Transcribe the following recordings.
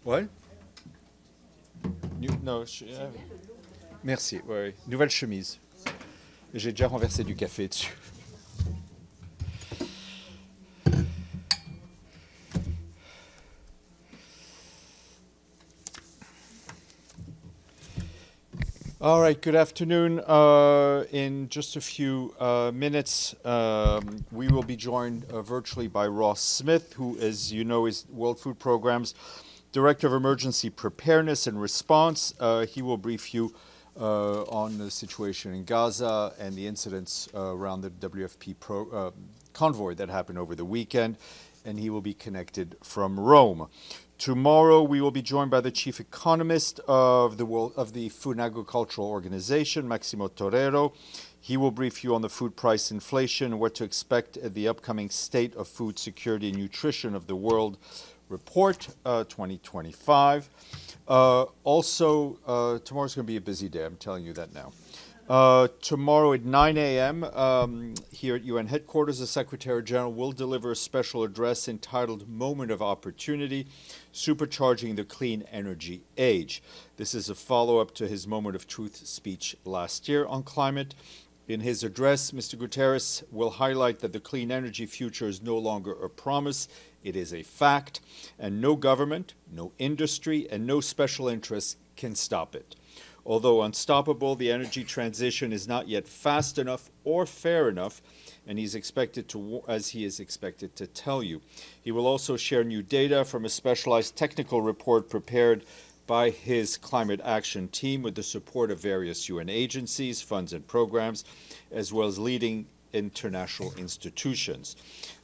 What? Non, merci. Ouais, ouais. Nouvelle chemise. J'ai déjà renversé du café dessus. All right, good afternoon. In just a few minutes, we will be joined virtually by Ross Smith, who, as you know, is World Food Programme's Director of Emergency Preparedness and Response. He will brief you on the situation in Gaza and the incidents around the WFP convoy that happened over the weekend, and he will be connected from Rome. Tomorrow, we will be joined by the chief economist of the Food and Agricultural Organization, Maximo Torero. He will brief you on the food price inflation and what to expect at the upcoming State of Food Security and Nutrition of the World Report 2025. Also, tomorrow's going to be a busy day. I'm telling you that now. Tomorrow at 9 a.m. Here at UN headquarters, the Secretary General will deliver a special address entitled Moment of Opportunity, Supercharging the Clean Energy Age. This is a follow-up to his Moment of Truth speech last year on climate. In his address, Mr. Guterres will highlight that the clean energy future is no longer a promise, it is a fact, and no government, no industry, and no special interests can stop it. Although unstoppable, the energy transition is not yet fast enough or fair enough, and he is expected to tell you. He will also share new data from a specialized technical report prepared by his climate action team with the support of various UN agencies, funds, and programs, as well as leading international institutions.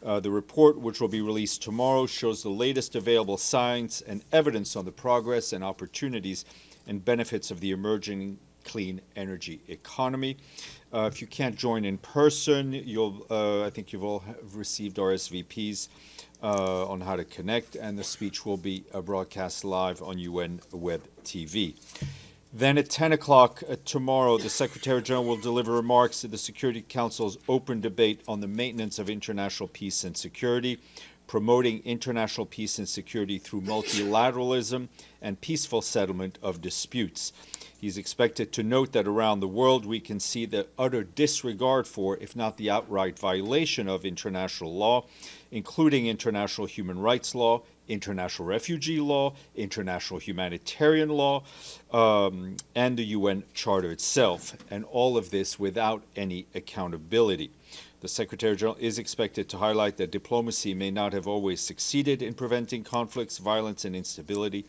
The report, which will be released tomorrow, shows the latest available science and evidence on the progress and opportunities and benefits of the emerging clean energy economy. If you can't join in person, I think you've all received RSVPs on how to connect, and the speech will be broadcast live on UN Web TV. Then at 10 o'clock tomorrow, the Secretary General will deliver remarks at the Security Council's open debate on the maintenance of international peace and security, promoting international peace and security through multilateralism and peaceful settlement of disputes. He's expected to note that around the world we can see the utter disregard for, if not the outright violation of international law, including international human rights law, international refugee law, international humanitarian law, and the UN Charter itself, and all of this without any accountability. The Secretary General is expected to highlight that diplomacy may not have always succeeded in preventing conflicts, violence, and instability,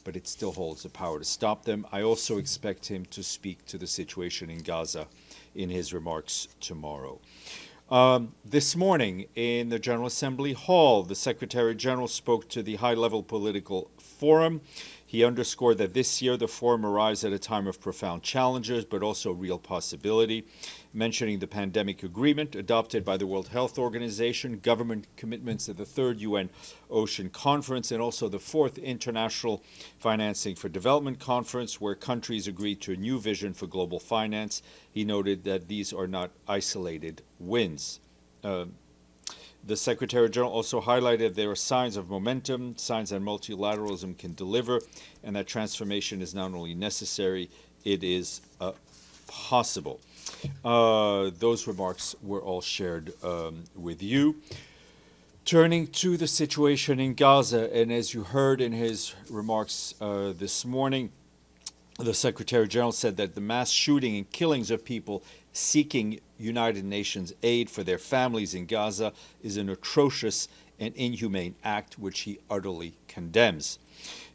but it still holds the power to stop them. I also expect him to speak to the situation in Gaza in his remarks tomorrow. This morning in the General Assembly Hall, the Secretary General spoke to the high-level political forum. He underscored that this year the forum arrives at a time of profound challenges, but also real possibility, mentioning the pandemic agreement adopted by the World Health Organization, government commitments at the Third UN Ocean Conference, and also the Fourth International Financing for Development Conference, where countries agreed to a new vision for global finance. He noted that these are not isolated wins. The Secretary General also highlighted there are signs of momentum, signs that multilateralism can deliver, and that transformation is not only necessary, it is possible. Those remarks were all shared with you. Turning to the situation in Gaza, and as you heard in his remarks this morning, the Secretary General said that the mass shooting and killings of people seeking United Nations aid for their families in Gaza is an atrocious and inhumane act which he utterly condemns.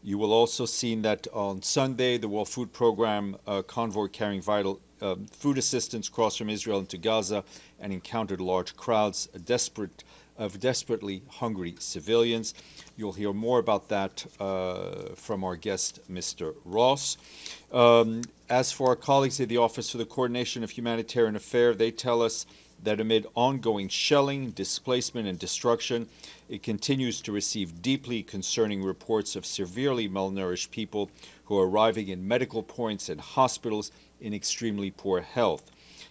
You will also see that on Sunday, the World Food Programme convoy carrying vital food assistance crossed from Israel into Gaza and encountered large crowds of desperately hungry civilians. You'll hear more about that from our guest, Mr. Ross. As for our colleagues at the Office for the Coordination of Humanitarian Affairs, they tell us that amid ongoing shelling, displacement, and destruction, it continues to receive deeply concerning reports of severely malnourished people who are arriving in medical points and hospitals in extremely poor health.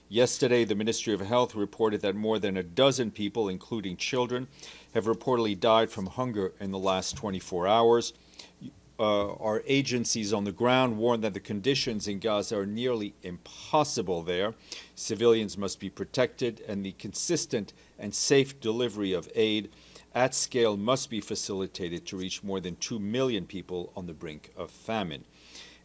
Yesterday, the Ministry of Health reported that more than a dozen people, including children, have reportedly died from hunger in the last 24 hours. our agencies on the ground warn that the conditions in Gaza are nearly impossible there. Civilians must be protected, and the consistent and safe delivery of aid at scale must be facilitated to reach more than 2 million people on the brink of famine.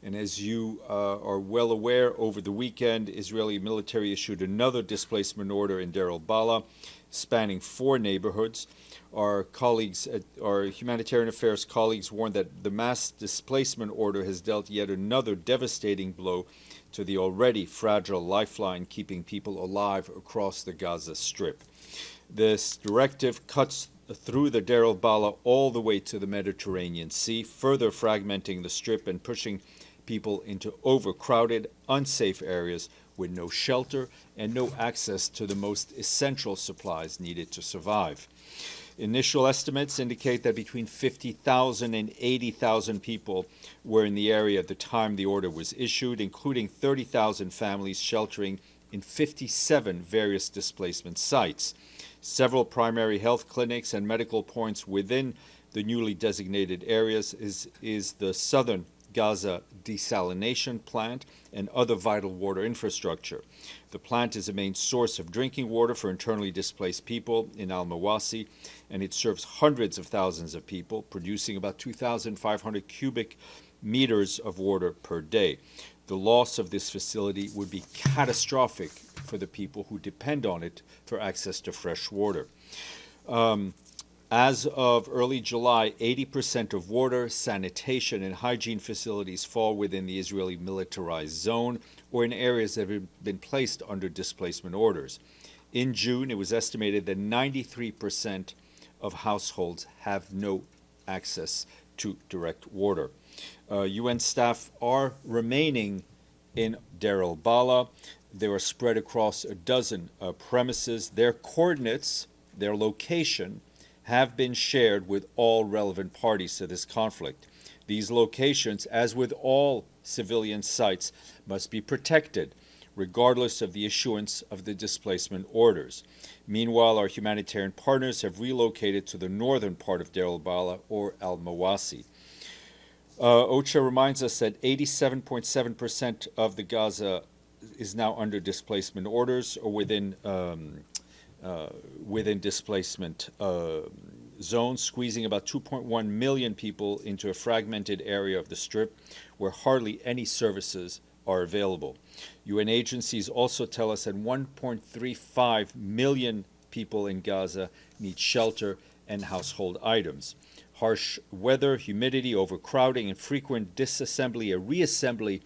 And as you are well aware, over the weekend, Israeli military issued another displacement order in Deir al-Balah, spanning 4 neighborhoods. Our humanitarian affairs colleagues warned that the mass displacement order has dealt yet another devastating blow to the already fragile lifeline keeping people alive across the Gaza Strip. This directive cuts through the Deir al-Balah all the way to the Mediterranean Sea, further fragmenting the Strip and pushing people into overcrowded, unsafe areas with no shelter and no access to the most essential supplies needed to survive. Initial estimates indicate that between 50,000 and 80,000 people were in the area at the time the order was issued, including 30,000 families sheltering in 57 various displacement sites. Several primary health clinics and medical points within the newly designated areas is the southern Gaza desalination plant and other vital water infrastructure. The plant is a main source of drinking water for internally displaced people in Al-Mawasi, and it serves hundreds of thousands of people, producing about 2,500 cubic meters of water per day. The loss of this facility would be catastrophic for the people who depend on it for access to fresh water. As of early July, 80% of water, sanitation, and hygiene facilities fall within the Israeli militarized zone or in areas that have been placed under displacement orders. In June, it was estimated that 93% of households have no access to direct water. UN staff are remaining in Deir al-Balah. They are spread across a dozen premises. Their coordinates, their location, have been shared with all relevant parties to this conflict. These locations, as with all civilian sites, must be protected, regardless of the issuance of the displacement orders. Meanwhile, our humanitarian partners have relocated to the northern part of Deir al-Balah or Al-Mawasi. OCHA reminds us that 87.7% of the Gaza is now under displacement orders or within displacement zones, squeezing about 2.1 million people into a fragmented area of the Strip where hardly any services are available. UN agencies also tell us that 1.35 million people in Gaza need shelter and household items. Harsh weather, humidity, overcrowding, and frequent disassembly and reassembly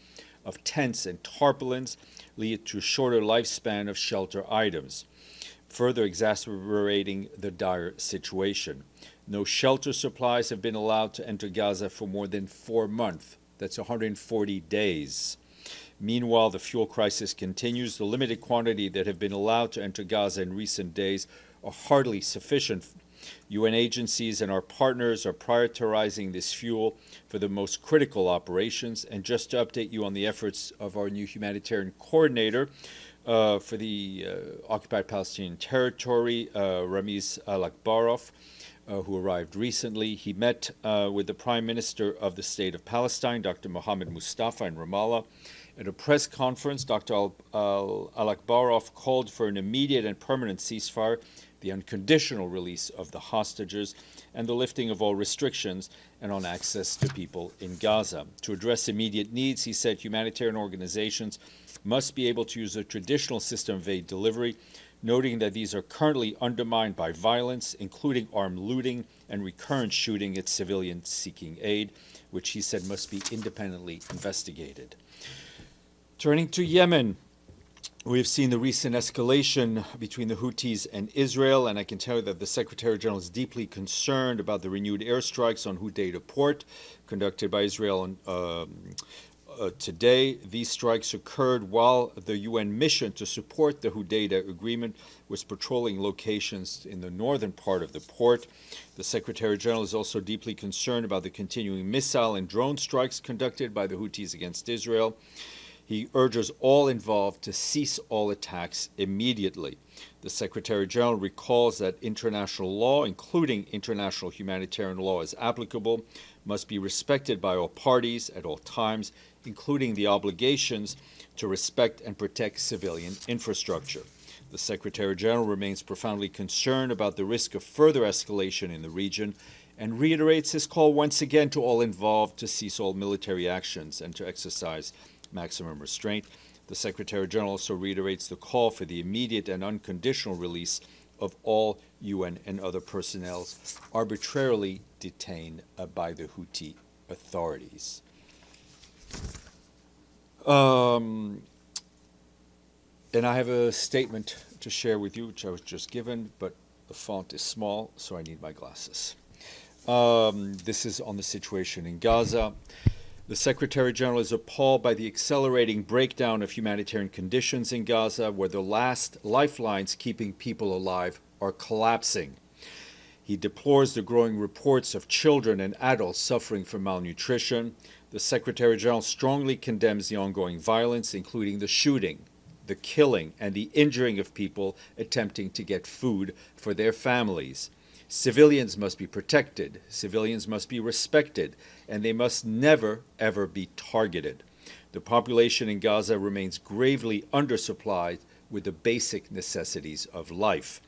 of tents and tarpaulins lead to a shorter lifespan of shelter items, further exacerbating the dire situation. No shelter supplies have been allowed to enter Gaza for more than 4 months. That's 140 days. Meanwhile, the fuel crisis continues. The limited quantity that have been allowed to enter Gaza in recent days are hardly sufficient. UN agencies and our partners are prioritizing this fuel for the most critical operations. And just to update you on the efforts of our new humanitarian coordinator for the occupied Palestinian territory, Ramiz Al-Akbarov, who arrived recently. He met with the Prime Minister of the State of Palestine, Dr. Mohammed Mustafa, in Ramallah. At a press conference, Dr. Al-Akbarov called for an immediate and permanent ceasefire, the unconditional release of the hostages, and the lifting of all restrictions and on access to people in Gaza. To address immediate needs, he said humanitarian organizations must be able to use a traditional system of aid delivery, noting that these are currently undermined by violence, including armed looting and recurrent shooting at civilians seeking aid, which he said must be independently investigated. Turning to Yemen, we have seen the recent escalation between the Houthis and Israel, and I can tell you that the Secretary General is deeply concerned about the renewed airstrikes on Hudaydah port conducted by Israel today. These strikes occurred while the UN mission to support the Hudaydah agreement was patrolling locations in the northern part of the port. The Secretary General is also deeply concerned about the continuing missile and drone strikes conducted by the Houthis against Israel. He urges all involved to cease all attacks immediately. The Secretary General recalls that international law, including international humanitarian law as applicable, must be respected by all parties at all times, including the obligations to respect and protect civilian infrastructure. The Secretary General remains profoundly concerned about the risk of further escalation in the region and reiterates his call once again to all involved to cease all military actions and to exercise maximum restraint. The Secretary General also reiterates the call for the immediate and unconditional release of all UN and other personnel arbitrarily detained by the Houthi authorities. And I have a statement to share with you, which I was just given, but the font is small, so I need my glasses. This is on the situation in Gaza. The Secretary General is appalled by the accelerating breakdown of humanitarian conditions in Gaza, where the last lifelines keeping people alive are collapsing. He deplores the growing reports of children and adults suffering from malnutrition. The Secretary General strongly condemns the ongoing violence, including the shooting, the killing, and the injuring of people attempting to get food for their families. Civilians must be protected, civilians must be respected, and they must never, ever be targeted. The population in Gaza remains gravely undersupplied with the basic necessities of life.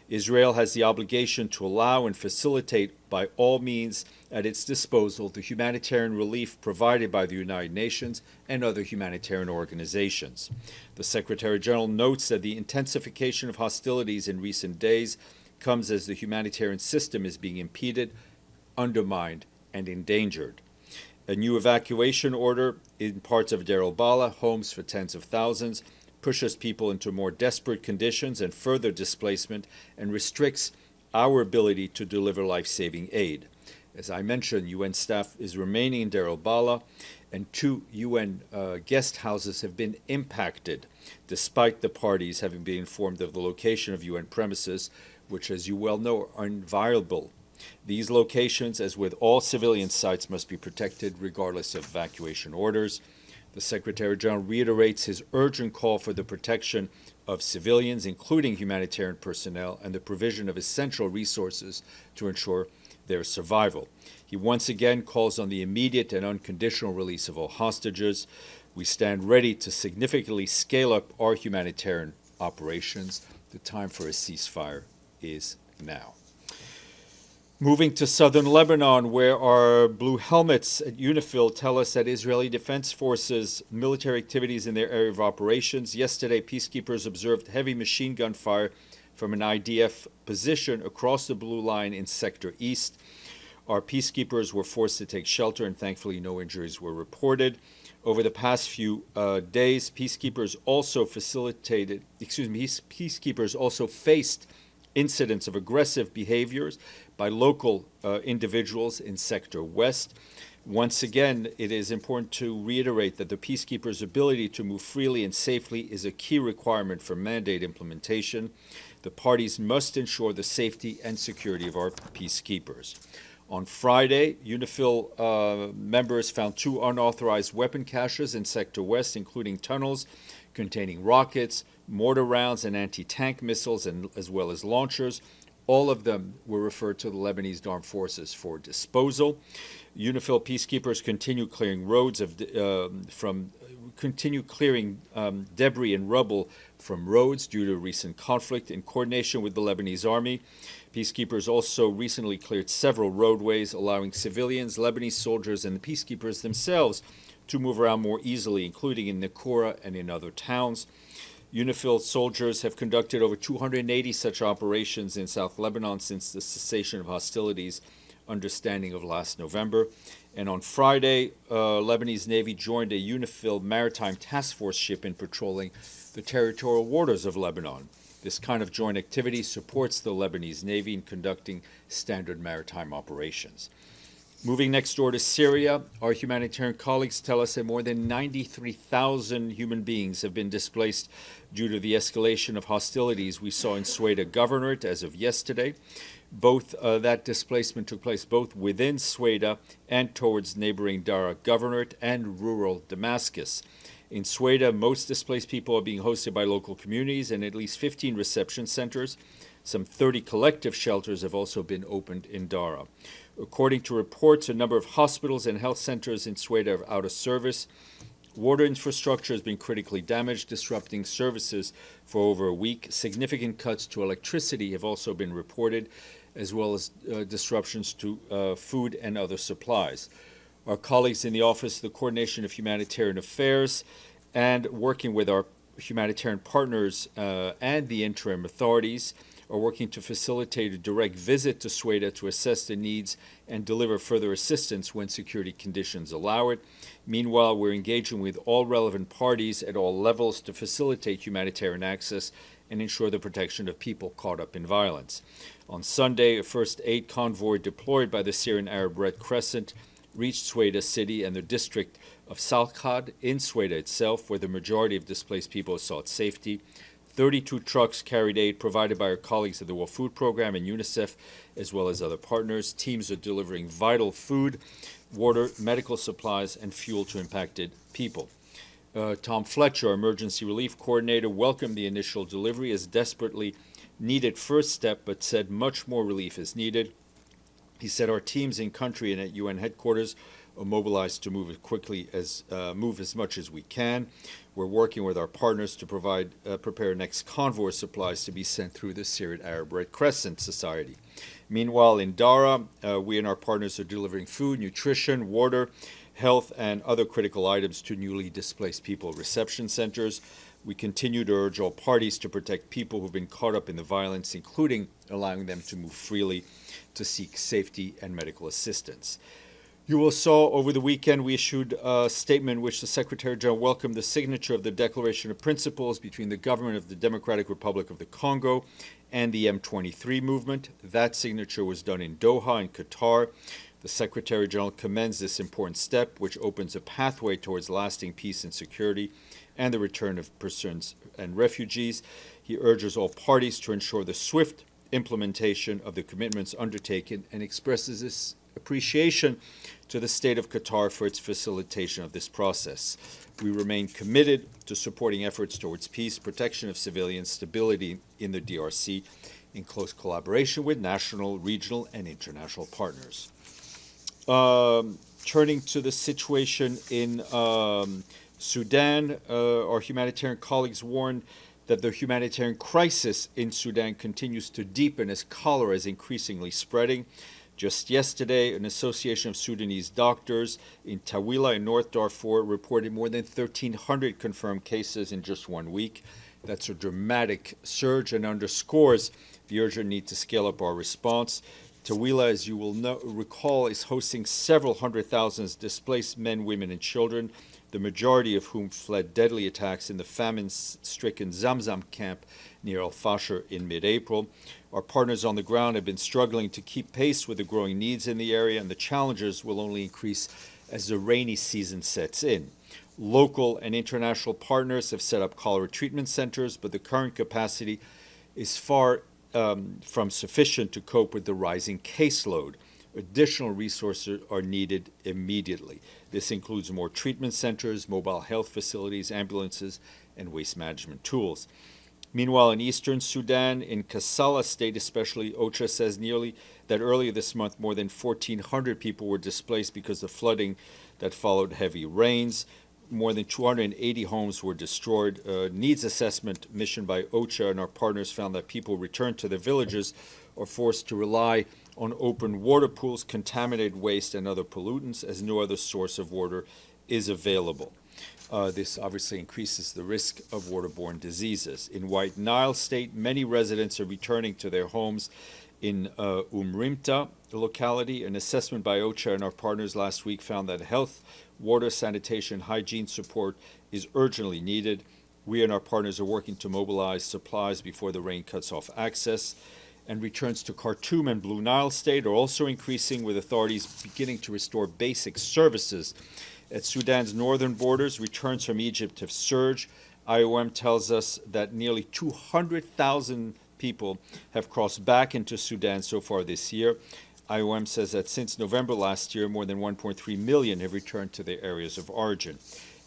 Israel has the obligation to allow and facilitate by all means at its disposal the humanitarian relief provided by the United Nations and other humanitarian organizations. The Secretary General notes that the intensification of hostilities in recent days comes as the humanitarian system is being impeded, undermined, and endangered. A new evacuation order in parts of Deir el-Balah, homes for tens of thousands, pushes people into more desperate conditions and further displacement and restricts our ability to deliver life-saving aid. As I mentioned, UN staff is remaining in Deir el-Balah, and 2 UN guest houses have been impacted, despite the parties having been informed of the location of UN premises, which, as you well know, are inviolable. These locations, as with all civilian sites, must be protected regardless of evacuation orders. The Secretary General reiterates his urgent call for the protection of civilians, including humanitarian personnel, and the provision of essential resources to ensure their survival. He once again calls on the immediate and unconditional release of all hostages. We stand ready to significantly scale up our humanitarian operations. The time for a ceasefire is now. Moving to southern Lebanon, where our blue helmets at UNIFIL tell us that Israeli Defense Forces military activities in their area of operations. Yesterday, peacekeepers observed heavy machine gun fire from an IDF position across the blue line in Sector East. Our peacekeepers were forced to take shelter, and thankfully no injuries were reported. Over the past few days, peacekeepers also faced incidents of aggressive behaviors by local individuals in Sector West. Once again, it is important to reiterate that the peacekeepers' ability to move freely and safely is a key requirement for mandate implementation. The parties must ensure the safety and security of our peacekeepers. On Friday, UNIFIL members found 2 unauthorized weapon caches in Sector West, including tunnels containing rockets, mortar rounds, and anti-tank missiles, as well as launchers. All of them were referred to the Lebanese Armed Forces for disposal. UNIFIL peacekeepers continue clearing roads debris and rubble from roads due to recent conflict in coordination with the Lebanese army. Peacekeepers also recently cleared several roadways, allowing civilians, Lebanese soldiers, and the peacekeepers themselves to move around more easily, including in Nakura and in other towns. UNIFIL soldiers have conducted over 280 such operations in South Lebanon since the cessation of hostilities understanding of last November. And on Friday, Lebanese Navy joined a UNIFIL maritime task force ship in patrolling the territorial waters of Lebanon. This kind of joint activity supports the Lebanese Navy in conducting standard maritime operations. Moving next door to Syria, our humanitarian colleagues tell us that more than 93,000 human beings have been displaced due to the escalation of hostilities we saw in Sweda Governorate as of yesterday. That displacement took place both within Sweda and towards neighboring Dara Governorate and rural Damascus. In Sweden, most displaced people are being hosted by local communities and at least 15 reception centers. Some 30 collective shelters have also been opened in Dara. According to reports, a number of hospitals and health centers in Sweden are out of service. Water infrastructure has been critically damaged, disrupting services for over a week. Significant cuts to electricity have also been reported, as well as disruptions to food and other supplies. Our colleagues in the Office of the Coordination of Humanitarian Affairs and working with our humanitarian partners and the interim authorities are working to facilitate a direct visit to Sweden to assess the needs and deliver further assistance when security conditions allow it. Meanwhile, we're engaging with all relevant parties at all levels to facilitate humanitarian access and ensure the protection of people caught up in violence. On Sunday, a first aid convoy deployed by the Syrian Arab Red Crescent reached Sweda city and the district of Salkhad in Sweda itself, where the majority of displaced people sought safety. 32 trucks carried aid provided by our colleagues at the World Food Program and UNICEF, as well as other partners. Teams are delivering vital food, water, medical supplies, and fuel to impacted people. Tom Fletcher, our emergency relief coordinator, welcomed the initial delivery as desperately needed first step, but said much more relief is needed. He said our teams in country and at UN headquarters are mobilized to move as much as we can. We're working with our partners to prepare next convoy of supplies to be sent through the Syrian Arab Red Crescent Society. Meanwhile, in Dara, we and our partners are delivering food, nutrition, water, health, and other critical items to newly displaced people reception centers. We continue to urge all parties to protect people who've been caught up in the violence, including allowing them to move freely to seek safety and medical assistance. You will saw over the weekend we issued a statement in which the Secretary General welcomed the signature of the Declaration of Principles between the government of the Democratic Republic of the Congo and the M23 movement. That signature was done in Doha, in Qatar. The Secretary General commends this important step, which opens a pathway towards lasting peace and security and the return of persons and refugees. He urges all parties to ensure the swift implementation of the commitments undertaken and expresses his appreciation to the State of Qatar for its facilitation of this process. We remain committed to supporting efforts towards peace, protection of civilians, stability in the DRC, in close collaboration with national, regional, and international partners. Turning to the situation in Sudan, our humanitarian colleagues warned that the humanitarian crisis in Sudan continues to deepen as cholera is increasingly spreading. Just yesterday, an association of Sudanese doctors in Tawila in North Darfur reported more than 1,300 confirmed cases in just 1 week. That's a dramatic surge and underscores the urgent need to scale up our response. Tawila, as you will recall, is hosting several hundred thousands displaced men, women, and children, the majority of whom fled deadly attacks in the famine-stricken Zamzam camp near Al-Fashir in mid-April. Our partners on the ground have been struggling to keep pace with the growing needs in the area, and the challenges will only increase as the rainy season sets in. Local and international partners have set up cholera treatment centers, but the current capacity is far from sufficient to cope with the rising caseload. Additional resources are needed immediately. This includes more treatment centers, mobile health facilities, ambulances, and waste management tools. Meanwhile, in eastern Sudan, in Kassala state especially, OCHA says that earlier this month more than 1,400 people were displaced because of flooding that followed heavy rains. More than 280 homes were destroyed. A needs assessment mission by OCHA and our partners found that people returned to their villages are forced to rely on open water pools, contaminated waste, and other pollutants, as no other source of water is available. This obviously increases the risk of waterborne diseases. In White Nile State, many residents are returning to their homes. In Umrimta locality, an assessment by OCHA and our partners last week found that health, water, sanitation, hygiene support is urgently needed. We and our partners are working to mobilize supplies before the rain cuts off access. And returns to Khartoum and Blue Nile State are also increasing, with authorities beginning to restore basic services. At Sudan's northern borders, returns from Egypt have surged. IOM tells us that nearly 200,000 people have crossed back into Sudan so far this year. IOM says that since November last year, more than 1.3 million have returned to their areas of origin.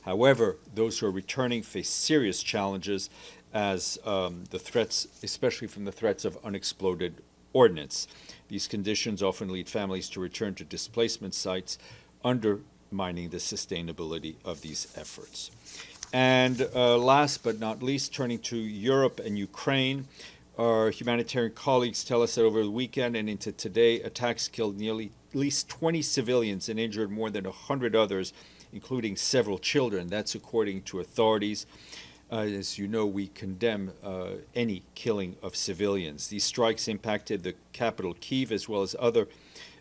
However, those who are returning face serious challenges as the threats, especially from the threats of unexploded ordnance. These conditions often lead families to return to displacement sites, undermining the sustainability of these efforts. And last but not least, turning to Europe and Ukraine, our humanitarian colleagues tell us that over the weekend and into today, attacks killed nearly at least 20 civilians and injured more than 100 others, including several children. That's according to authorities. As you know, we condemn any killing of civilians. These strikes impacted the capital, Kyiv, as well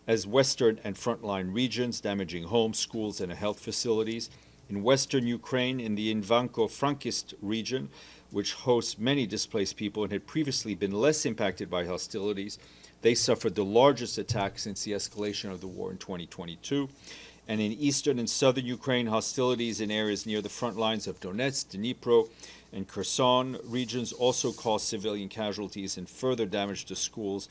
as western and frontline regions, damaging homes, schools, and health facilities. In western Ukraine, in the Ivano-Frankivsk region, which hosts many displaced people and had previously been less impacted by hostilities, they suffered the largest attack since the escalation of the war in 2022. And in eastern and southern Ukraine, hostilities in areas near the front lines of Donetsk, Dnipro, and Kherson regions also caused civilian casualties and further damage to schools,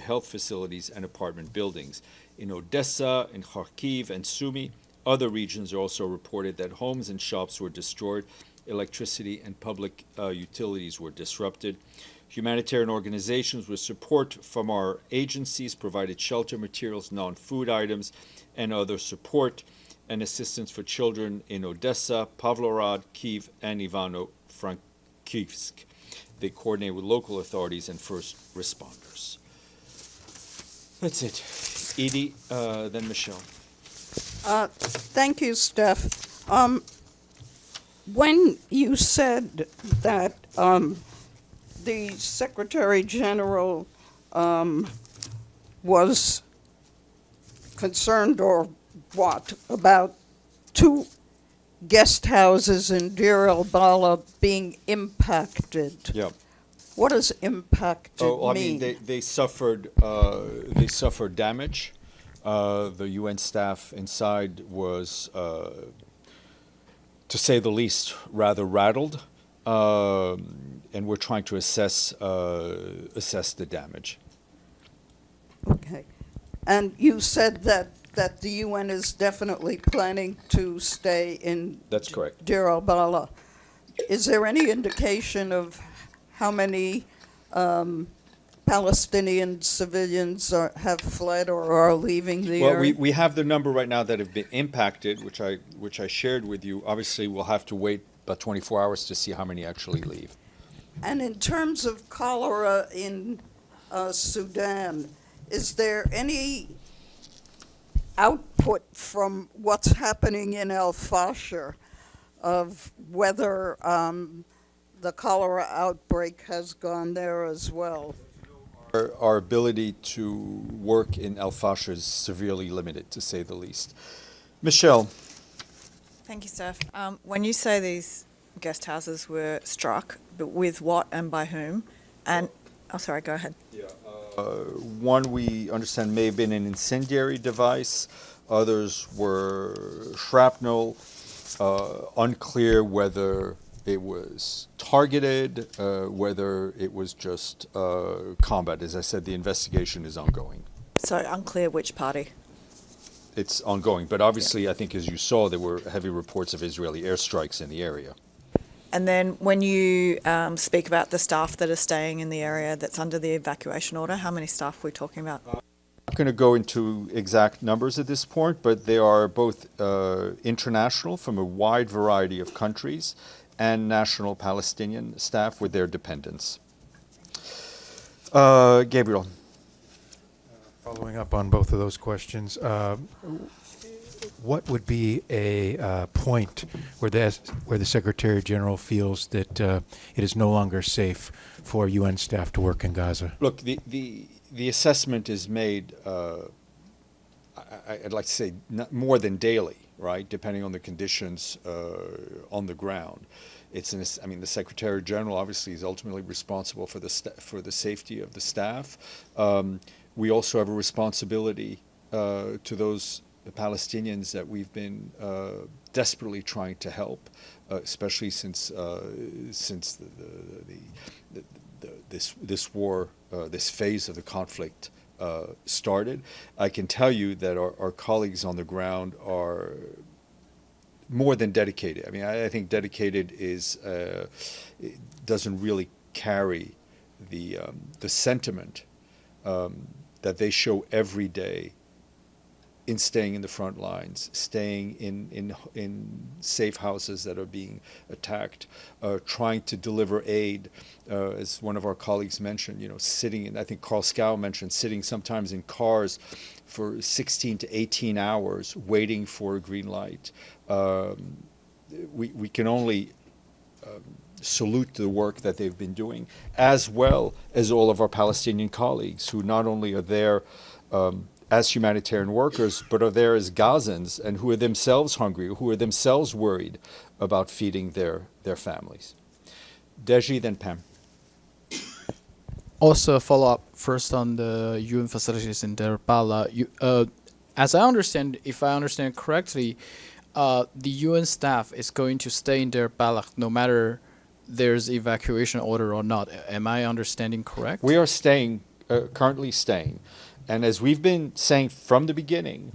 health facilities, and apartment buildings. In Odessa, in Kharkiv, and Sumy, other regions are also reported that homes and shops were destroyed, electricity and public utilities were disrupted. Humanitarian organizations with support from our agencies provided shelter materials, non-food items, and other support and assistance for children in Odessa, Pavlograd, Kyiv, and Ivano-Frankivsk. They coordinate with local authorities and first responders. That's it. Edie, then Michelle. Thank you, Steph. When you said that the Secretary General was concerned or what about 2 guest houses in Deir el-Bala being impacted? Yeah. What does impacted mean? I mean, they suffered damage. The UN staff inside was, to say the least, rather rattled, and we're trying to assess the damage. Okay. And you said that the UN is definitely planning to stay in That's correct. Deir el-Bala. Is there any indication of how many Palestinian civilians have fled or are leaving the area? Well, we have the number right now that have been impacted, which I shared with you. Obviously, we'll have to wait about 24 hours to see how many actually leave. And in terms of cholera in Sudan, is there any output from what's happening in El-Fasher of whether the cholera outbreak has gone there as well? Our ability to work in El-Fasher is severely limited, to say the least. Michelle. Thank you, Steph. When you say these guest houses were struck, but with what and by whom? And, oh, sorry, go ahead. Yeah. One we understand may have been an incendiary device. Others were shrapnel. Unclear whether it was targeted, whether it was just combat. As I said, the investigation is ongoing. So unclear which party? It's ongoing, but obviously, I think as you saw, there were heavy reports of Israeli airstrikes in the area. And then when you speak about the staff that are staying in the area that's under the evacuation order, how many staff are we talking about? I'm not going to go into exact numbers at this point, but they are both international from a wide variety of countries and national Palestinian staff with their dependents. Gabriel. Following up on both of those questions, what would be a point where the Secretary General feels that it is no longer safe for UN staff to work in Gaza? Look, the assessment is made, I'd like to say, more than daily, right, depending on the conditions on the ground. I mean, the Secretary General obviously is ultimately responsible for the safety of the staff. We also have a responsibility to those Palestinians that we've been desperately trying to help, especially since this war, this phase of the conflict started. I can tell you that our colleagues on the ground are more than dedicated. I mean, I think dedicated is it doesn't really carry the sentiment that they show every day in staying in the front lines, staying in safe houses that are being attacked, trying to deliver aid, as one of our colleagues mentioned, sitting in, I think Carl Scow mentioned, sitting sometimes in cars for 16 to 18 hours waiting for a green light. We can only salute the work that they've been doing, as well as all of our Palestinian colleagues who not only are there as humanitarian workers, but are there as Gazans and who are themselves hungry, who are themselves worried about feeding their families. Deji, then Pam. Also, a follow-up first on the UN facilities in Deir Bala. As I understand, if I understand correctly, the UN staff is going to stay in Deir Bala no matter there's evacuation order or not. Am I understanding correct? We are staying, currently staying. And as we've been saying from the beginning,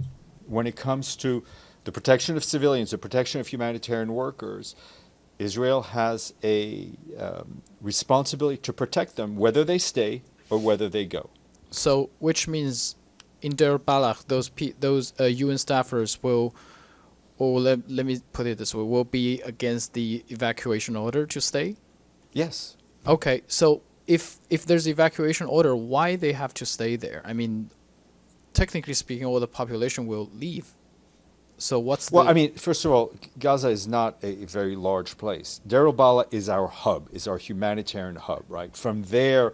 when it comes to the protection of civilians, the protection of humanitarian workers, Israel has a responsibility to protect them, whether they stay or whether they go. So, which means in Deir Bala, those UN staffers will, or let me put it this way, will be against the evacuation order to stay? Yes. Okay, so if there's evacuation order, why they have to stay there? I mean, technically speaking, all the population will leave. So what's Well, I mean, first of all, Gaza is not a very large place. Deir al-Bala is our hub, is our humanitarian hub, right? From there,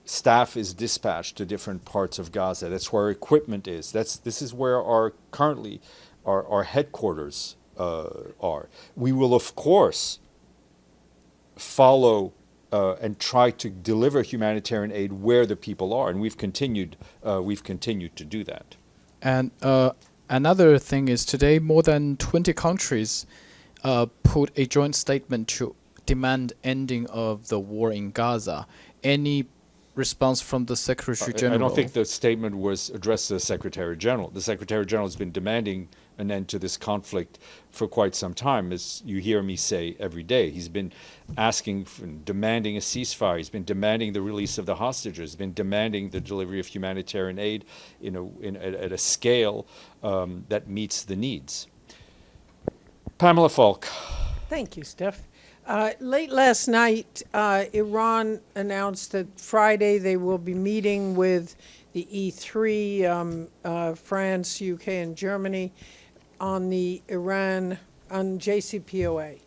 staff is dispatched to different parts of Gaza. That's where equipment is. This is where currently our headquarters are. We will, of course, follow and try to deliver humanitarian aid where the people are, and we've continued to do that. And another thing is today more than 20 countries put a joint statement to demand ending of the war in Gaza. Any response from the Secretary General? I don't think the statement was addressed to the Secretary General. The Secretary General has been demanding an end to this conflict for quite some time, as you hear me say every day. He's been asking, demanding a ceasefire. He's been demanding the release of the hostages. He's been demanding the delivery of humanitarian aid at a scale that meets the needs. Pamela Falk. Thank you, Steph. Late last night, Iran announced that Friday they will be meeting with the E3, France, UK, and Germany on the JCPOA.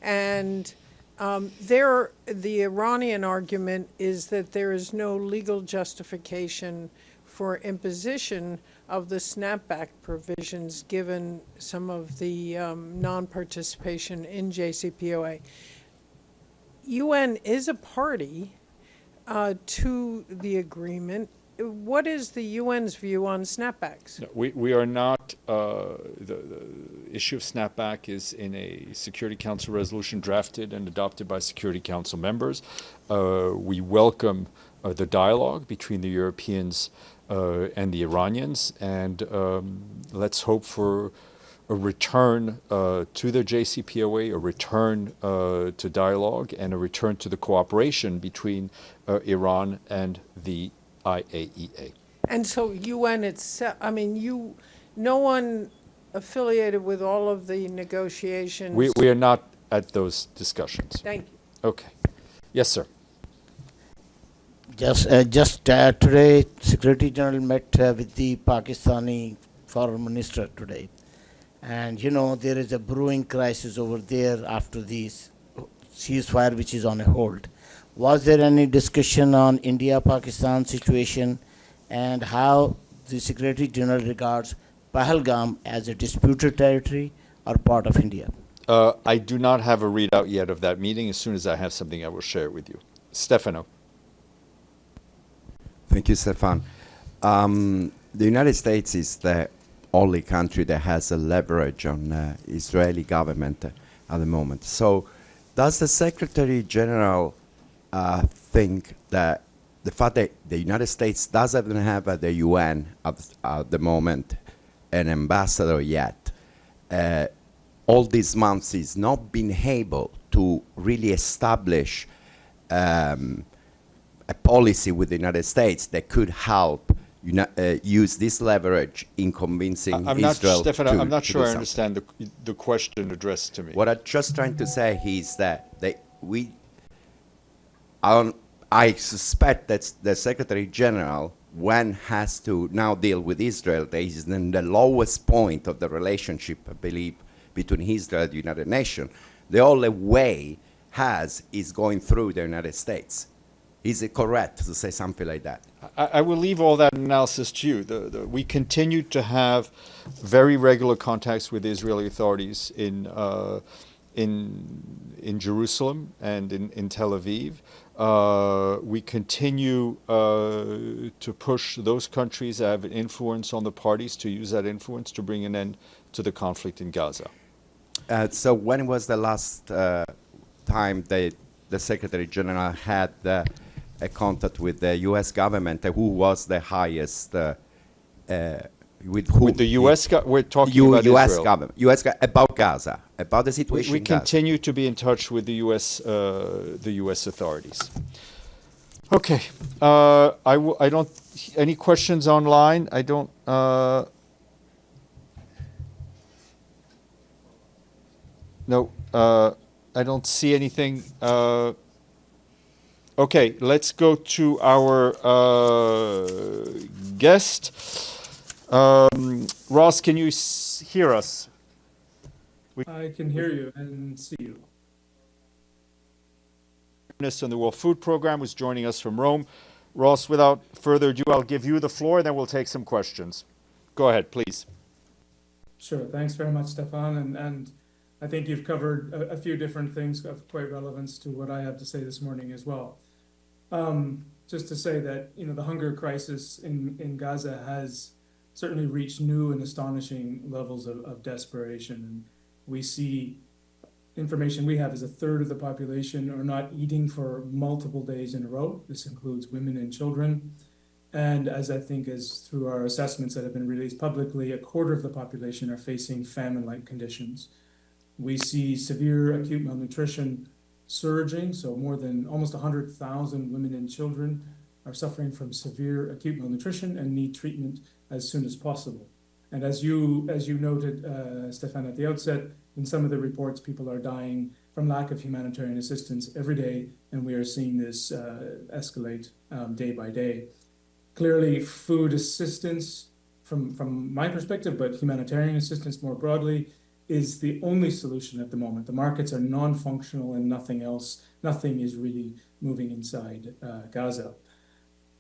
And the Iranian argument is that there is no legal justification for imposition of the snapback provisions given some of the non-participation in JCPOA. UN is a party to the agreement. What is the UN's view on snapbacks? No, we are not, the issue of snapback is in a Security Council resolution drafted and adopted by Security Council members. We welcome the dialogue between the Europeans and the Iranians, and let's hope for a return to the JCPOA, a return to dialogue, and a return to the cooperation between Iran and the IAEA. And so UN itself, I mean, no one affiliated with all of the negotiations. We are not at those discussions. Thank you. Okay. Yes, sir. Just today, Secretary General met with the Pakistani Foreign Minister today. And, there is a brewing crisis over there after this ceasefire, which is on a hold. Was there any discussion on India-Pakistan situation and how the Secretary General regards Pahalgam as a disputed territory or part of India? I do not have a readout yet of that meeting. As soon as I have something, I will share it with you. Stefano. Thank you, Stefan. The United States is the only country that has a leverage on Israeli government at the moment. So does the Secretary General think that the fact that the United States doesn't have at the UN at the moment an ambassador yet, all these months is not been able to really establish a policy with the United States that could help use this leverage in convincing Israel Stephane, to I'm not to sure do I something. understand the question addressed to me. What I'm just trying to say is that I suspect that the Secretary General, when has to now deal with Israel, that is in the lowest point of the relationship, I believe, between Israel and the United Nations, the only way is going through the United States. Is it correct to say something like that? I will leave all that analysis to you. We continue to have very regular contacts with the Israeli authorities in Jerusalem and in Tel Aviv. We continue to push those countries that have an influence on the parties to use that influence to bring an end to the conflict in Gaza. So when was the last time the Secretary General had a contact with the U.S. government? Who was the highest? With who? With the U.S. We're talking about U.S. Israel. government, about Gaza, about the situation. We in Gaza. continue to be in touch with the U.S. Authorities. Okay, I don't. Any questions online? I don't. No, I don't see anything. Okay, let's go to our guest. Ross, can you hear us? I can hear you and see you. On the World Food Program, who's joining us from Rome. Ross, without further ado, I'll give you the floor, and then we'll take some questions. Go ahead, please. Sure. Thanks very much, Stephane. And I think you've covered a few different things of quite relevance to what I have to say this morning as well. Just to say that, the hunger crisis in Gaza has certainly reached new and astonishing levels of desperation. And we see information we have is a third of the population are not eating for multiple days in a row. This includes women and children. And as through our assessments that have been released publicly, a quarter of the population are facing famine-like conditions. We see severe acute malnutrition surging, so more than almost 100,000 women and children are suffering from severe acute malnutrition and need treatment as soon as possible. And as you noted, Stephane, at the outset, in some of the reports, people are dying from lack of humanitarian assistance every day, and we are seeing this escalate day by day. Clearly, food assistance, from my perspective, but humanitarian assistance more broadly, is the only solution at the moment. The markets are non-functional and nothing else. Nothing is really moving inside Gaza.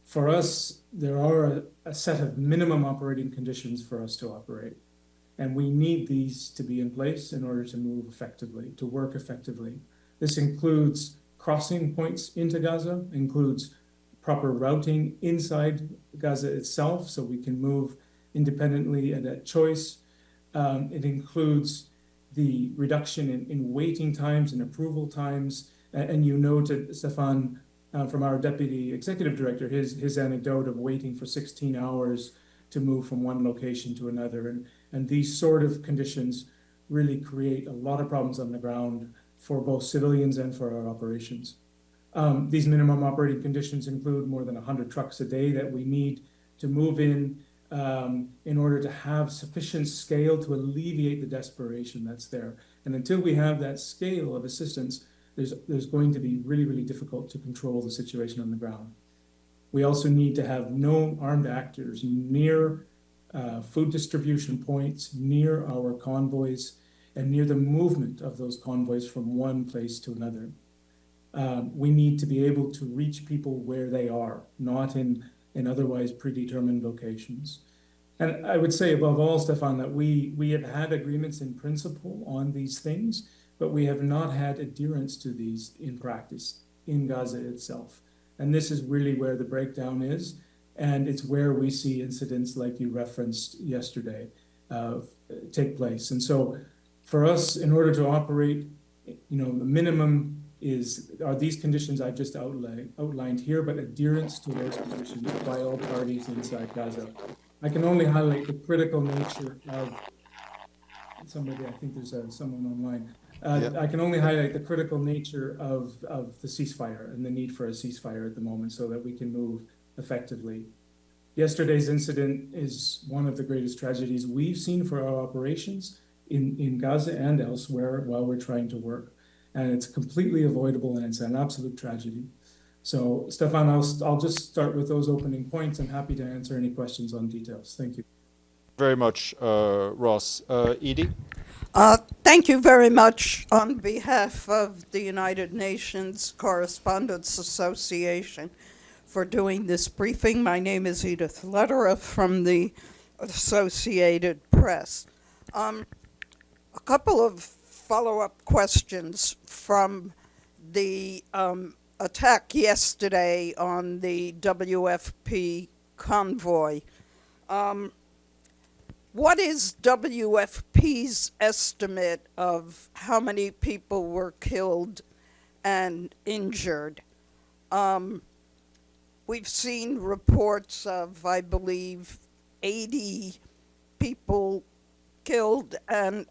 For us, there are a set of minimum operating conditions for us to operate. And we need these to be in place in order to move effectively, to work effectively. This includes crossing points into Gaza, includes proper routing inside Gaza itself so we can move independently and at choice. It includes the reduction in waiting times and approval times. And you noted, Stephane, from our Deputy Executive Director, his anecdote of waiting for 16 hours to move from one location to another. And these sort of conditions really create a lot of problems on the ground for both civilians and for our operations. These minimum operating conditions include more than 100 trucks a day that we need to move in order to have sufficient scale to alleviate the desperation that's there. And until we have that scale of assistance, there's going to be really, really difficult to control the situation on the ground. We also need to have no armed actors near food distribution points, near our convoys, and near the movement of those convoys from one place to another. We need to be able to reach people where they are, not in otherwise predetermined locations. And I would say above all, Stephane, that we have had agreements in principle on these things, but we have not had adherence to these in practice in Gaza itself. And this is really where the breakdown is. And it's where we see incidents like you referenced yesterday take place. And so for us, in order to operate, the minimum are these conditions I've just outlined here, but adherence to those conditions by all parties inside Gaza. I can only highlight the critical nature of somebody, I think there's someone online. Yeah. I can only highlight the critical nature of the ceasefire and the need for a ceasefire at the moment so that we can move effectively. Yesterday's incident is one of the greatest tragedies we've seen for our operations in Gaza and elsewhere while we're trying to work. And it's completely avoidable and it's an absolute tragedy. So, Stephane, I'll just start with those opening points. I'm happy to answer any questions on details. Thank you. Very much, Ross. Edie? Thank you very much on behalf of the United Nations Correspondents Association for doing this briefing. My name is Edith Lederer from the Associated Press. A couple of follow-up questions from the attack yesterday on the WFP convoy. What is WFP's estimate of how many people were killed and injured? We've seen reports of, I believe, 80 people killed, and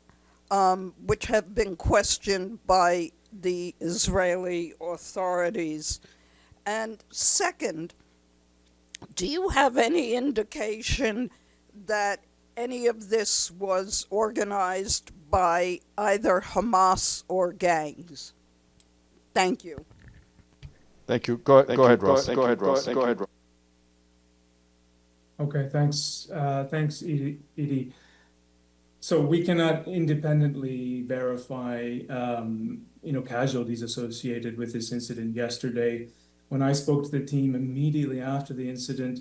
which have been questioned by the Israeli authorities. And second, do you have any indication that any of this was organized by either Hamas or gangs? Thank you. Thank you. Go ahead, Ross. Go ahead, Ross. Okay, thanks. Thanks, Edie. So we cannot independently verify, casualties associated with this incident yesterday. When I spoke to the team immediately after the incident,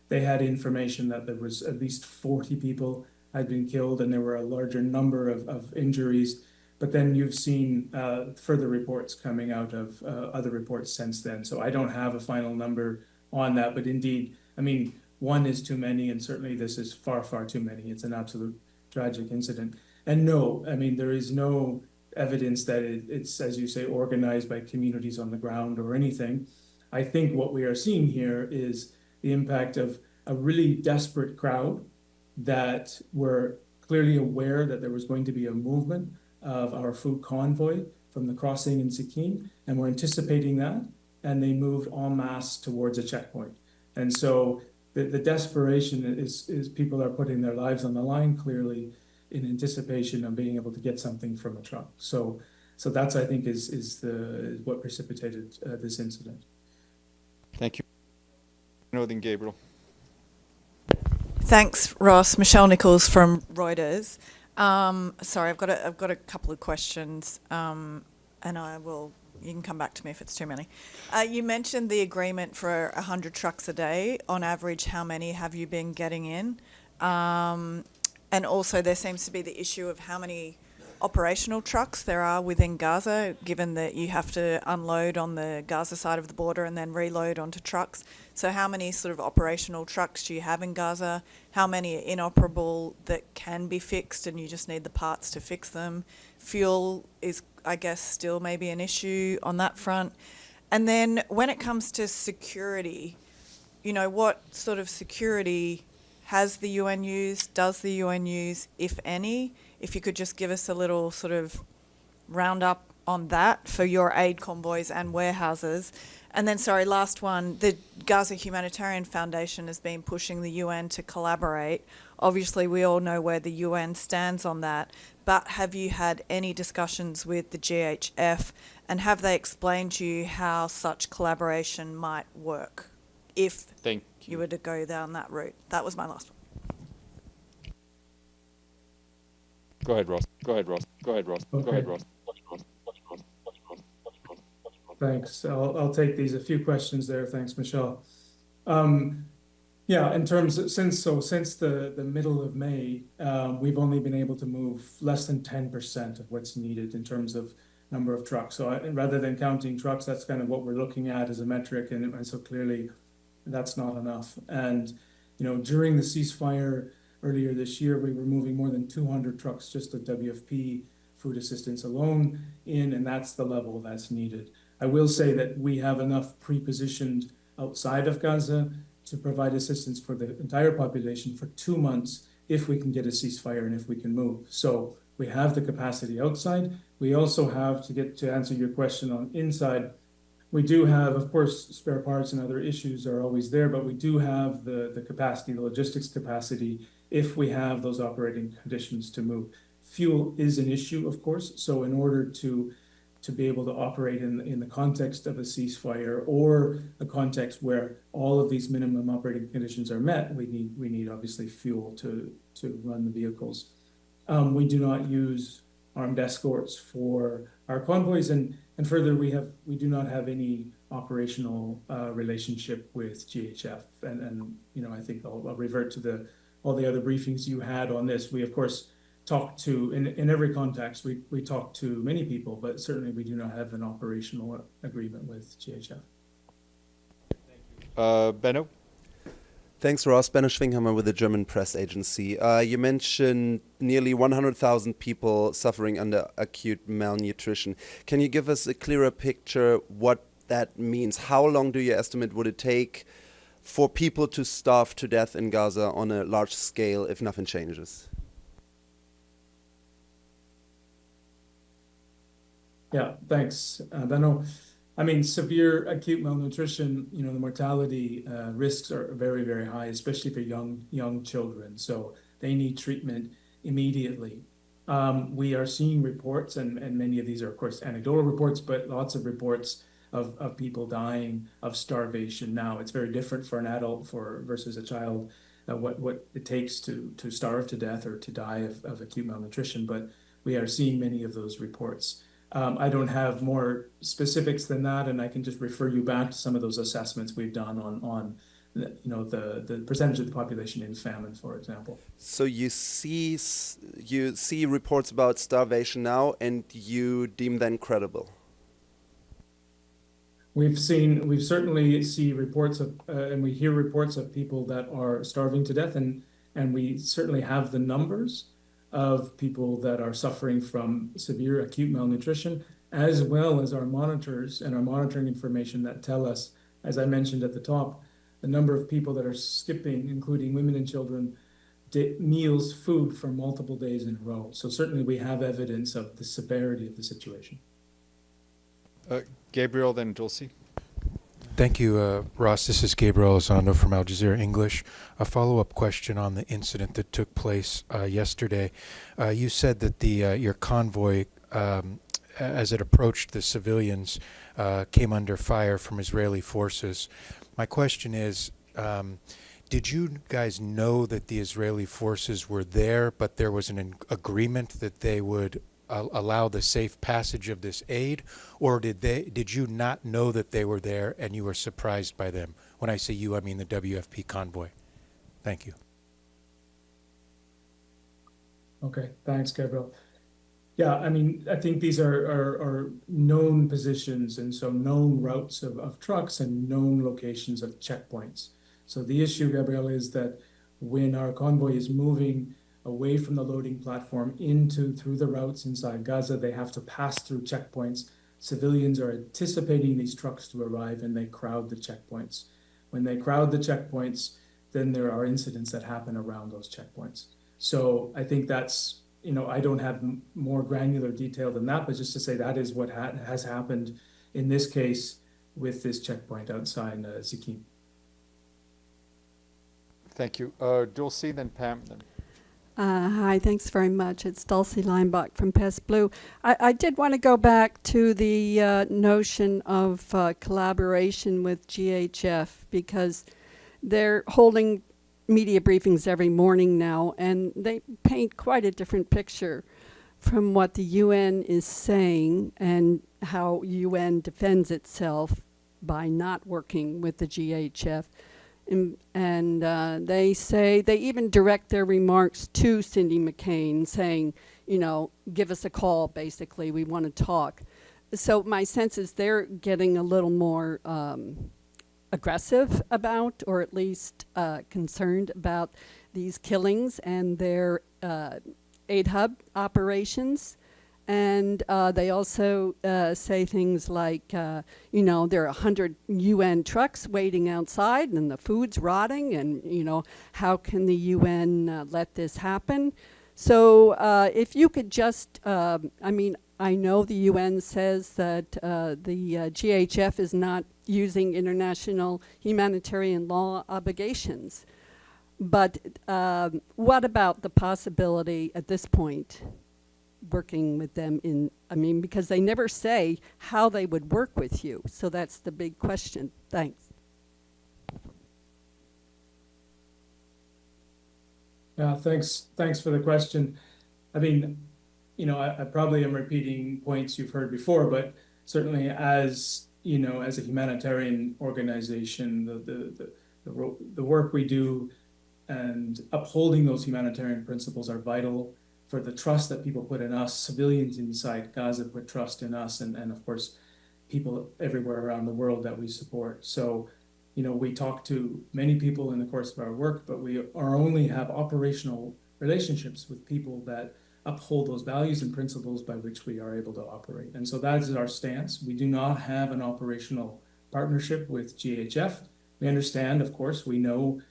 they had information that there was at least 40 people had been killed and there were a larger number of injuries. But then you've seen further reports coming out of other reports since then. So I don't have a final number on that. But indeed, I mean, one is too many, and certainly this is far, far too many. It's an absolute tragic incident. And no, I mean, there is no evidence that it's, as you say, organized by communities on the ground or anything. I think what we are seeing here is the impact of a really desperate crowd that were clearly aware that there was going to be a movement of our food convoy from the crossing in Sikkim, and were anticipating that, and they moved en masse towards a checkpoint. And so the desperation is people are putting their lives on the line clearly in anticipation of being able to get something from a truck. So that's, I think, is what precipitated this incident. Thank you. Then Gabriel. Thanks, Ross. Michelle Nichols from Reuters. Sorry, I've got a couple of questions, and you can come back to me if it's too many. You mentioned the agreement for 100 trucks a day. On average, how many have you been getting in? And also there seems to be the issue of how many operational trucks there are within Gaza, given that you have to unload on the Gaza side of the border and then reload onto trucks. So how many sort of operational trucks do you have in Gaza? How many are inoperable that can be fixed and you just need the parts to fix them? Fuel is, I guess, still maybe an issue on that front. And then when it comes to security, what sort of security has the UN used? Does the UN use, if any? If you could just give us a little sort of roundup on that for your aid convoys and warehouses. And then, sorry, last one, the Gaza Humanitarian Foundation has been pushing the UN to collaborate. Obviously, we all know where the UN stands on that, but have you had any discussions with the GHF, and have they explained to you how such collaboration might work if you were to go down that route? That was my last one. Go ahead, Ross. Okay. Thanks. I'll take these. A few questions there. Thanks, Michelle. Yeah, in terms of, since the middle of May, we've only been able to move less than 10% of what's needed in terms of number of trucks. So rather than counting trucks, that's kind of what we're looking at as a metric, and so clearly that's not enough. And during the ceasefire earlier this year, we were moving more than 200 trucks just at WFP food assistance alone and that's the level that's needed. I will say that we have enough pre-positioned outside of Gaza to provide assistance for the entire population for 2 months if we can get a ceasefire and if we can move. So We have the capacity outside. We also have, to answer your question on inside, we do have, of course, spare parts and other issues are always there, but we do have the capacity, the logistics capacity, if we have those operating conditions to move. Fuel is an issue, of course, so in order to be able to operate in the context of a ceasefire or a context where all of these minimum operating conditions are met, we need obviously fuel to run the vehicles. We do not use armed escorts for our convoys, and further, we do not have any operational relationship with GHF. And you know, I think I'll revert to all the other briefings you had on this. We of course talk to in every context we talk to many people, but certainly we do not have an operational agreement with GHF. Benno? Thanks, Ross. Benno Schwinghammer with the German press agency. You mentioned nearly 100,000 people suffering under acute malnutrition. Can you give us a clearer picture what that means? How long do you estimate would it take for people to starve to death in Gaza on a large scale if nothing changes? Yeah, thanks, Benno. I mean, severe acute malnutrition, you know, the mortality risks are very, very high, especially for young children. So they need treatment immediately. We are seeing reports, and many of these are, of course, anecdotal reports, but lots of reports of people dying of starvation now. It's very different for an adult versus a child, what it takes to starve to death or to die of acute malnutrition. But we are seeing many of those reports. I don't have more specifics than that, and I can just refer you back to some of those assessments we've done on the percentage of the population in famine, for example. So you see reports about starvation now, and you deem them credible? We certainly see reports of, and we hear reports of people that are starving to death, and we certainly have the numbers of people that are suffering from severe acute malnutrition, as well as our monitors and our monitoring information that tell us, as I mentioned at the top, the number of people that are skipping, including women and children, meals, food for multiple days in a row. So certainly we have evidence of the severity of the situation. Gabriel, then Dulcie. Thank you, Ross. This is Gabriel Elizondo from Al Jazeera English. A follow-up question on the incident that took place yesterday. You said that your convoy, as it approached the civilians, came under fire from Israeli forces. My question is, did you guys know that the Israeli forces were there, but there was an agreement that they would allow the safe passage of this aid, or did you not know that they were there and you were surprised by them? When I say you, I mean the WFP convoy. Thank you. Okay, thanks, Gabriel. Yeah, I mean, I think these are known positions, and so known routes of trucks and known locations of checkpoints. So the issue, Gabriel, is that when our convoy is moving away from the loading platform through the routes inside Gaza, they have to pass through checkpoints. Civilians are anticipating these trucks to arrive, and they crowd the checkpoints. When they crowd the checkpoints, then there are incidents that happen around those checkpoints. So I think that's, you know, I don't have more granular detail than that, but just to say that is what has happened in this case with this checkpoint outside Zikim. Thank you. Dulcie, then Pam, then. Hi, thanks very much. It's Dulcie Leinbach from Pest Blue. I did want to go back to the notion of collaboration with GHF, because they're holding media briefings every morning now, and they paint quite a different picture from what the UN is saying and how UN defends itself by not working with the GHF. And they say, they even direct their remarks to Cindy McCain, saying, you know, give us a call, basically, we want to talk. So my sense is they're getting a little more aggressive about, or at least concerned about these killings and their aid hub operations. And they also say things like, you know, there are 100 UN trucks waiting outside and the food's rotting, and, you know, how can the UN let this happen? So if you could just, I mean, I know the UN says that the GHF is not using international humanitarian law obligations. But what about the possibility at this point working with them in, I mean, because they never say how they would work with you. So that's the big question. Thanks. Yeah, thanks for the question. I mean, you know, I probably am repeating points you've heard before, but certainly as, you know, as a humanitarian organization, the work we do and upholding those humanitarian principles are vital for the trust that people put in us. Civilians inside Gaza put trust in us, and of course, people everywhere around the world that we support. So, you know, we talk to many people in the course of our work, but we are only have operational relationships with people that uphold those values and principles by which we are able to operate. And so that is our stance. We do not have an operational partnership with GHF. We understand, of course, we know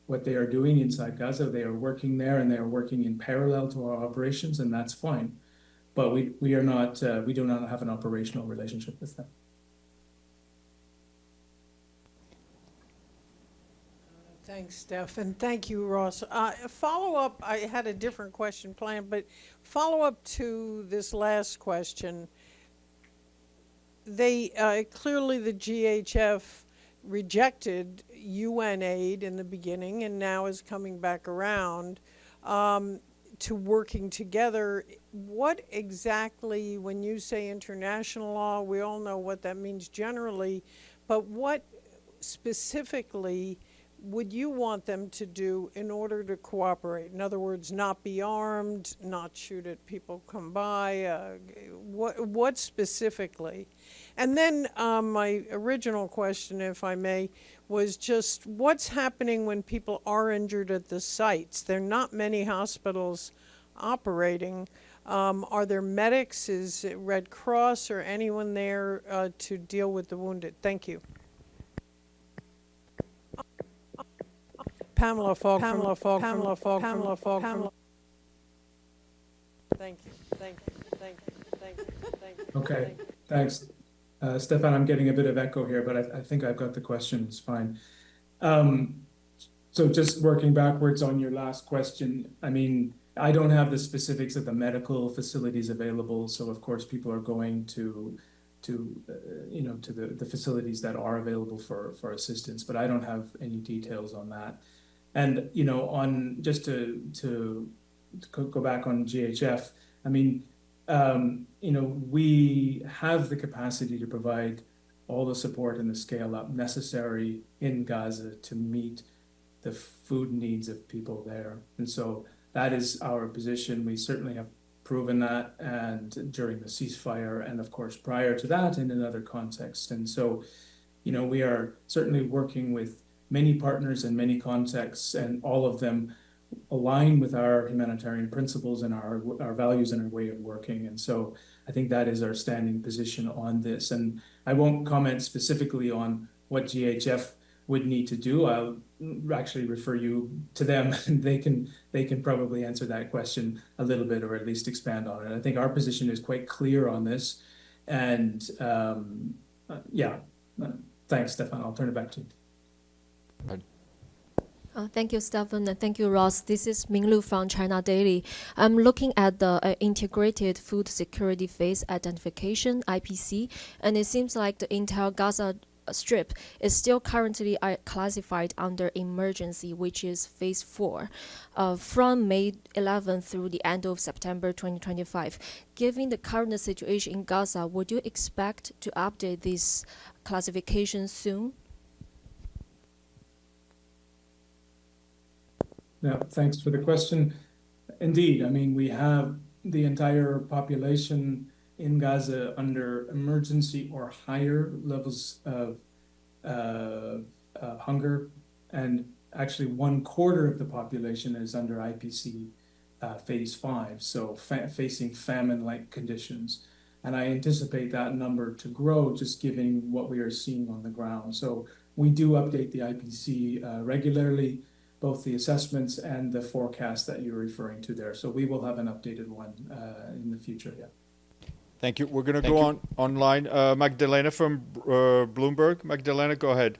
what they are doing inside Gaza. They are working there and they are working in parallel to our operations, and that's fine. But we are not, we do not have an operational relationship with them. Thanks, Steph, and thank you, Ross. Follow up, I had a different question planned, but follow up to this last question. They clearly the GHF rejected UN aid in the beginning and now is coming back around to working together. What exactly, when you say international law, we all know what that means generally, but what specifically would you want them to do in order to cooperate? In other words, not be armed, not shoot at people come by, what specifically? And then my original question, if I may, was just what's happening when people are injured at the sites? There are not many hospitals operating. Are there medics? Is it Red Cross or anyone there to deal with the wounded? Thank you. Pamela Falk. Thank you. Okay, thanks. Stephane, I'm getting a bit of echo here, but I think I've got the questions fine. So just working backwards on your last question, I mean, I don't have the specifics of the medical facilities available. So of course, people are going to you know, to the facilities that are available for assistance, but I don't have any details on that. And, you know, on just to go back on GHF, I mean, you know, we have the capacity to provide all the support and the scale up necessary in Gaza to meet the food needs of people there. And so that is our position. We certainly have proven that, and during the ceasefire, and of course, prior to that in another context. And so, you know, we are certainly working with many partners in many contexts, and all of them align with our humanitarian principles and our values and our way of working. And so I think that is our standing position on this. And I won't comment specifically on what GHF would need to do. I'll actually refer you to them, and they can probably answer that question a little bit, or at least expand on it. I think our position is quite clear on this. And yeah, thanks, Stephane. I'll turn it back to you. Thank you, Stephen, and thank you, Ross. This is Minglu from China Daily. I'm looking at the Integrated Food Security Phase Identification, IPC, and it seems like the entire Gaza Strip is still currently classified under emergency, which is Phase 4, from May 11 through the end of September 2025. Given the current situation in Gaza, would you expect to update this classification soon? Yeah, thanks for the question. Indeed, I mean, we have the entire population in Gaza under emergency or higher levels of hunger, and actually 1/4 of the population is under IPC Phase 5, so facing famine-like conditions. And I anticipate that number to grow just given what we are seeing on the ground. So we do update the IPC regularly. both the assessments and the forecast that you're referring to there. So we will have an updated one in the future, yeah. Thank you. We're going to go online. Magdalena from Bloomberg. Magdalena, go ahead.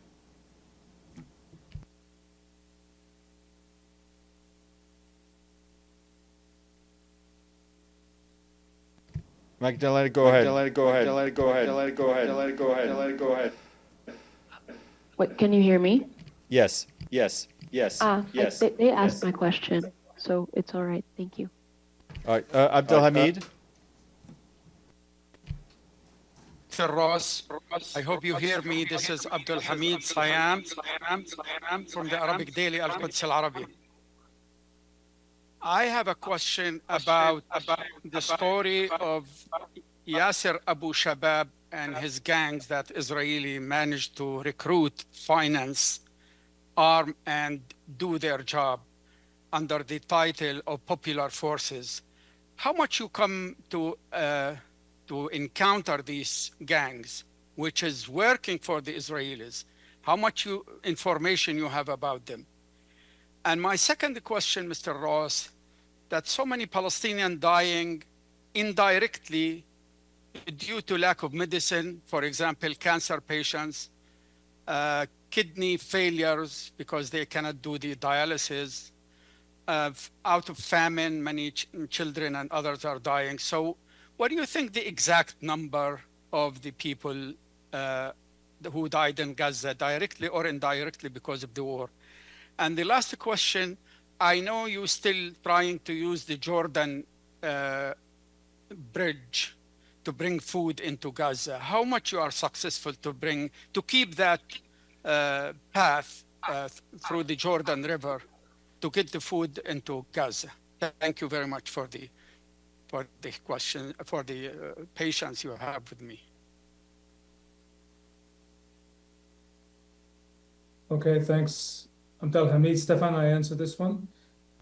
Magdalena, go ahead. Magdalena, go ahead. Magdalena, go ahead. Magdalena, go ahead. Magdalena, go ahead. Magdalena, go ahead. Wait, can you hear me? Yes. Yes. Yes. Yes. They asked my question, so it's all right. Thank you. All right. Abdelhamid. Mr. Ross, I hope you hear me. This is Abdul Hamid Sayam from the Arabic daily Al-Quds Al-Arabi. I have a question about the story of Yasser Abu Shabab and his gangs that Israeli managed to recruit, finance, arm, and do their job under the title of Popular Forces. How much you come to encounter these gangs, which is working for the Israelis? How much information you have about them? And my second question, Mr. Ross, that so many Palestinians dying indirectly due to lack of medicine, for example, cancer patients, kidney failures because they cannot do the dialysis, out of famine, many children and others are dying. So what do you think the exact number of the people who died in Gaza directly or indirectly because of the war? And the last question, I know you're still trying to use the Jordan bridge to bring food into Gaza. How much you are successful to keep that path through the Jordan River to get the food into Gaza? Thank you very much for the question, for the patience you have with me. Okay, thanks. Abdelhamid. Stephane, I answer this one?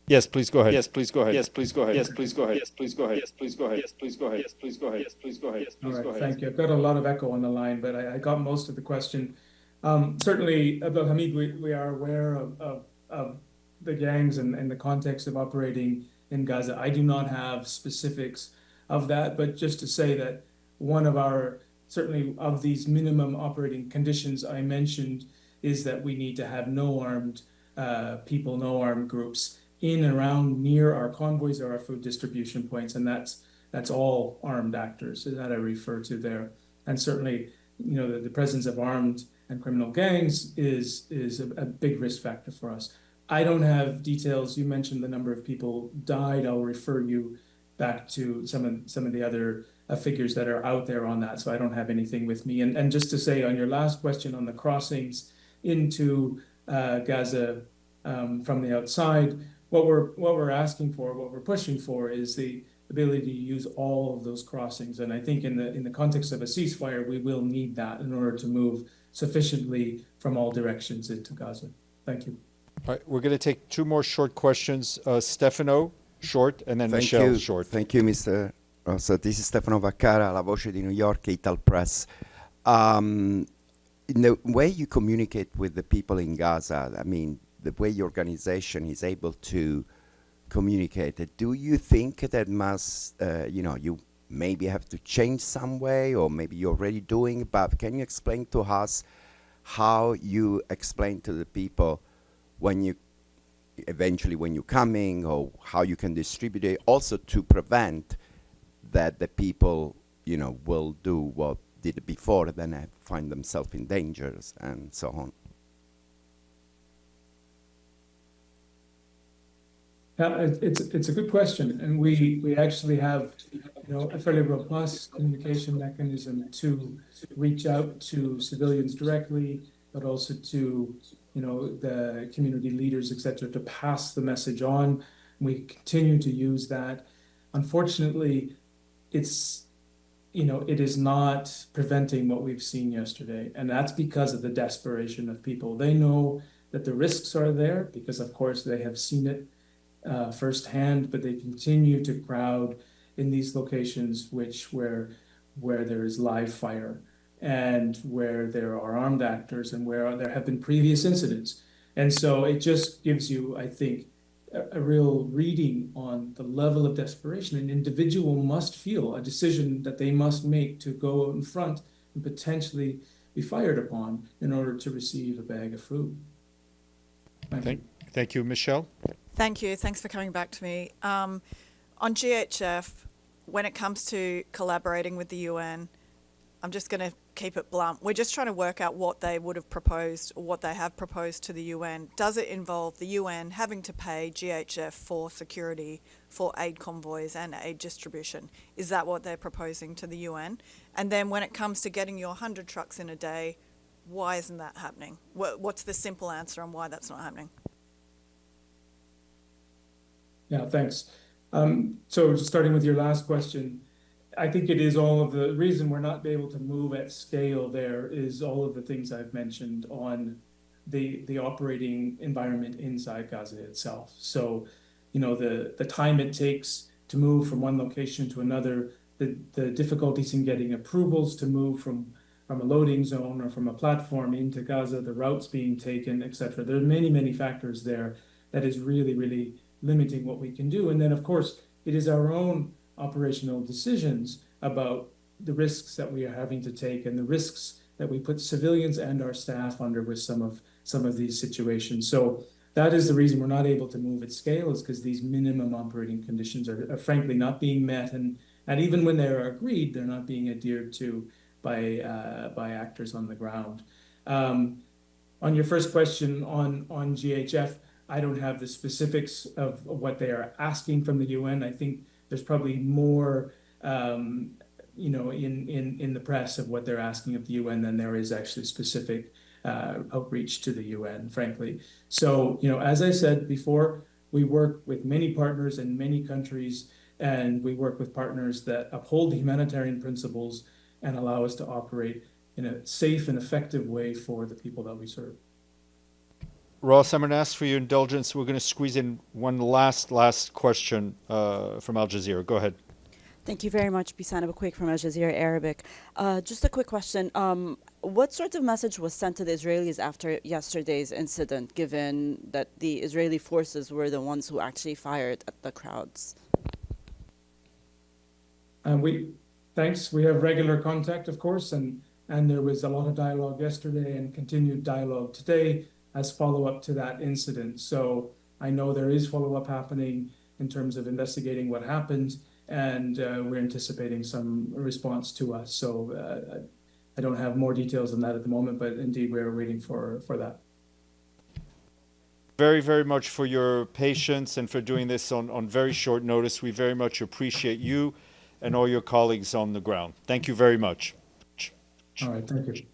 Yes, please go ahead. Yes, please go ahead. Yes, please go ahead. Yes, please go ahead. Yes, please go ahead. Yes, please go ahead. Yes, please go ahead. Yes, please go ahead. Yes, please go ahead. Yes, please go ahead. Thank you. I've got a lot of echo on the line, but I got most of the question. Certainly, Abdelhamid, we are aware of the gangs and the context of operating in Gaza. I do not have specifics of that, but just to say that one of our, certainly of these minimum operating conditions I mentioned is that we need to have no armed people, no armed groups in and around near our convoys or our food distribution points, and that's all armed actors that I refer to there. And certainly, you know, the presence of armed and criminal gangs is a big risk factor for us. I don't have details. You mentioned the number of people died. I'll refer you back to some of the other figures that are out there on that. So I don't have anything with me. And just to say on your last question on the crossings into Gaza from the outside, what we're asking for, what we're pushing for, is the ability to use all of those crossings. And I think in the context of a ceasefire, we will need that in order to move sufficiently from all directions into Gaza. Thank you. All right, we're going to take two more short questions. Stefano, short, and then Michelle, short. Thank you, Mr. So this is Stefano Vaccara, La Voce di New York, Ital Press. In the way you communicate with the people in Gaza, I mean, the way your organization is able to communicate it, do you think that must, you maybe have to change some way, or maybe you're already doing, but can you explain to us how you explain to the people when you're coming, or how you can distribute it, also to prevent that the people, will do what did before, then find themselves in dangers and so on? Yeah, it's a good question, and we actually have a fairly robust communication mechanism to reach out to civilians directly, but also to the community leaders, etc., to pass the message on. We continue to use that. Unfortunately, it is not preventing what we've seen yesterday, and that's because of the desperation of people. They know that the risks are there because, of course, they have seen it firsthand, but they continue to crowd in these locations where there is live fire and where there are armed actors and where there have been previous incidents. And so it just gives you, I think, a real reading on the level of desperation an individual must feel, a decision that they must make to go out in front and potentially be fired upon in order to receive a bag of food. Thank you, Michelle. Thank you. Thanks for coming back to me. On GHF, when it comes to collaborating with the UN, I'm just going to keep it blunt. We're just trying to work out what they would have proposed or what they have proposed to the UN. Does it involve the UN having to pay GHF for security for aid convoys and aid distribution? Is that what they're proposing to the UN? And then when it comes to getting your 100 trucks in a day, why isn't that happening? What's the simple answer on why that's not happening? Yeah, thanks. So starting with your last question, I think it is all of the reason we're not able to move at scale there is all of the things I've mentioned on the operating environment inside Gaza itself. So, you know, the time it takes to move from one location to another, the difficulties in getting approvals to move from a loading zone or from a platform into Gaza, the routes being taken, etc. There are many, many factors there that is really, really limiting what we can do. And then, of course, it is our own operational decisions about the risks that we are having to take and the risks that we put civilians and our staff under with some of these situations. So that is the reason we're not able to move at scale, is because these minimum operating conditions are frankly not being met, and even when they are agreed, they're not being adhered to by actors on the ground. On your first question on GHF, I don't have the specifics of what they are asking from the UN. I think there's probably more, you know, in the press of what they're asking of the UN than there is actually specific outreach to the UN, frankly. So, you know, as I said before, we work with many partners in many countries, and we work with partners that uphold the humanitarian principles and allow us to operate in a safe and effective way for the people that we serve. Ross, I'm going to ask for your indulgence. We're going to squeeze in one last question from Al Jazeera. Go ahead. Thank you very much. Bisan Abuquaik from Al Jazeera Arabic. Just a quick question. What sort of message was sent to the Israelis after yesterday's incident, given that the Israeli forces were the ones who actually fired at the crowds? Thanks. We have regular contact, of course, and there was a lot of dialogue yesterday and continued dialogue today as follow-up to that incident. So I know there is follow-up happening in terms of investigating what happened, and we're anticipating some response to us. So I don't have more details than that at the moment, but indeed we're waiting for that. Very, very much for your patience and for doing this on very short notice. We very much appreciate you and all your colleagues on the ground. Thank you very much. All right, thank you.